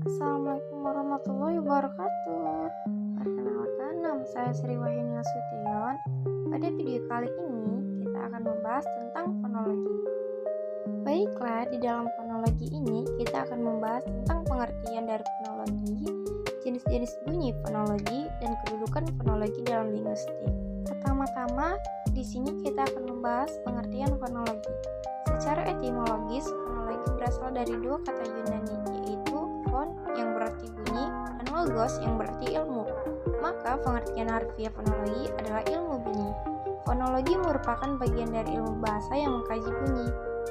Assalamualaikum warahmatullahi wabarakatuh. Perkenalkan, nama saya Sri Wahyuni Nasution. Pada video kali ini, kita akan membahas tentang fonologi. Baiklah, di dalam fonologi ini, kita akan membahas tentang pengertian dari fonologi, jenis-jenis bunyi fonologi, dan kedudukan fonologi dalam linguistik. Pertama-tama, di sini kita akan membahas pengertian fonologi. Secara etimologis, fonologi berasal dari dua kata Yunani, yaitu fon yang berarti bunyi dan logos yang berarti ilmu. Maka pengertian harfiah fonologi adalah ilmu bunyi. Fonologi merupakan bagian dari ilmu bahasa yang mengkaji bunyi.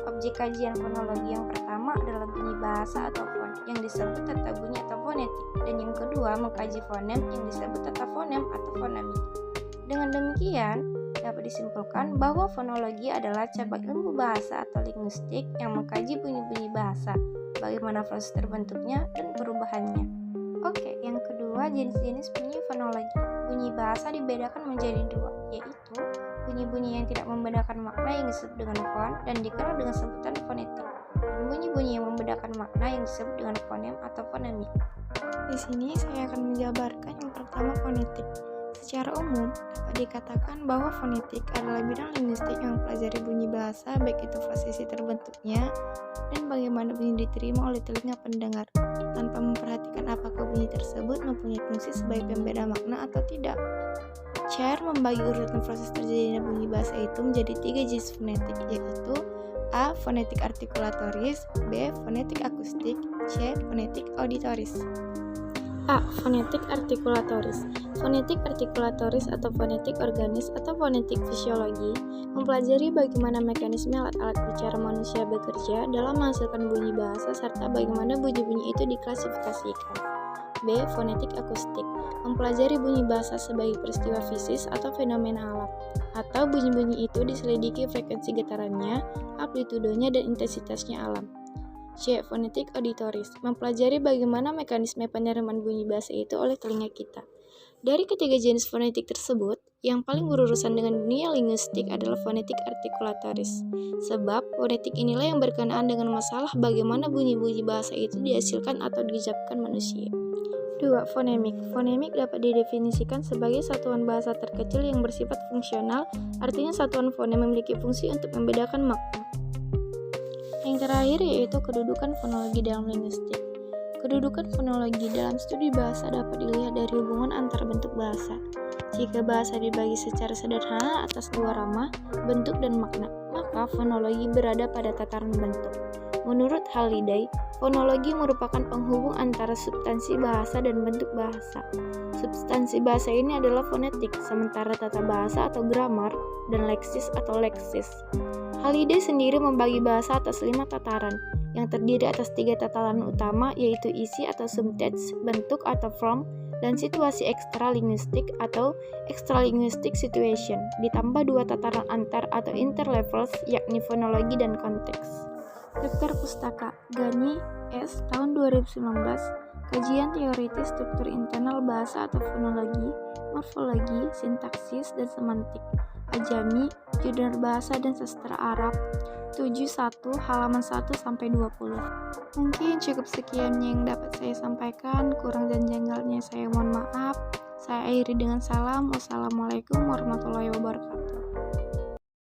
Objek kajian fonologi yang pertama adalah bunyi bahasa atau fon yang disebut tata bunyi atau fonetik, dan yang kedua mengkaji fonem yang disebut tata fonem atau fonemik. Dengan demikian, dapat disimpulkan bahwa fonologi adalah cabang ilmu bahasa atau linguistik yang mengkaji bunyi-bunyi bahasa, bagaimana proses terbentuknya dan perubahannya. Oke, yang kedua, jenis-jenis bunyi fonologi. Bunyi bahasa dibedakan menjadi dua, yaitu bunyi-bunyi yang tidak membedakan makna yang disebut dengan fon dan dikenal dengan sebutan fonetik, dan bunyi-bunyi yang membedakan makna yang disebut dengan fonem atau fonemik. Di sini saya akan menjabarkan yang pertama, fonetik. Secara umum, dapat dikatakan bahwa fonetik adalah bidang linguistik yang mempelajari bunyi bahasa, baik itu prosesi terbentuknya dan bagaimana bunyi diterima oleh telinga pendengar, tanpa memperhatikan apakah bunyi tersebut mempunyai fungsi sebagai pembeda makna atau tidak. Chair membagi urutan proses terjadinya bunyi bahasa itu menjadi tiga jenis fonetik, yaitu A. Fonetik artikulatoris, B. Fonetik akustik, C. Fonetik auditoris. A. Fonetik artikulatoris. Fonetik artikulatoris atau fonetik organis atau fonetik fisiologi mempelajari bagaimana mekanisme alat-alat bicara manusia bekerja dalam menghasilkan bunyi bahasa serta bagaimana bunyi-bunyi itu diklasifikasikan. B. Fonetik akustik mempelajari bunyi bahasa sebagai peristiwa fisis atau fenomena alam, atau bunyi-bunyi itu diselidiki frekuensi getarannya, amplitudonya, dan intensitasnya alam. C. Fonetik auditoris mempelajari bagaimana mekanisme penerimaan bunyi bahasa itu oleh telinga kita. Dari ketiga jenis fonetik tersebut, yang paling berurusan dengan dunia linguistik adalah fonetik artikulatoris, sebab fonetik inilah yang berkenaan dengan masalah bagaimana bunyi-bunyi bahasa itu dihasilkan atau diucapkan manusia. 2. Fonemik. Fonemik dapat didefinisikan sebagai satuan bahasa terkecil yang bersifat fungsional, artinya satuan fonem memiliki fungsi untuk membedakan makna. Yang terakhir yaitu kedudukan fonologi dalam linguistik. Kedudukan fonologi dalam studi bahasa dapat dilihat dari hubungan antar bentuk bahasa. Jika bahasa dibagi secara sederhana atas dua rama, bentuk dan makna, maka fonologi berada pada tataran bentuk. Menurut Halliday, fonologi merupakan penghubung antara substansi bahasa dan bentuk bahasa. Substansi bahasa ini adalah fonetik, sementara tata bahasa atau grammar dan leksis atau leksis. Halliday sendiri membagi bahasa atas 5 tataran, yang terdiri atas 3 tataran utama, yaitu isi atau subtext, bentuk atau form, dan situasi ekstralinguistik atau extralinguistic situation, ditambah 2 tataran antar atau interlevels, yakni fonologi dan konteks. Daftar Pustaka, Gani, S. tahun 2019, Kajian Teoritis Struktur Internal Bahasa atau Fonologi, Morfologi, Sintaksis, dan Semantik, Ajami, Jurnal Bahasa dan Sastra Arab, 71, halaman 1-20. Mungkin cukup sekian yang dapat saya sampaikan, kurang dan janggalnya saya mohon maaf. Saya akhiri dengan salam. Wassalamualaikum warahmatullahi wabarakatuh.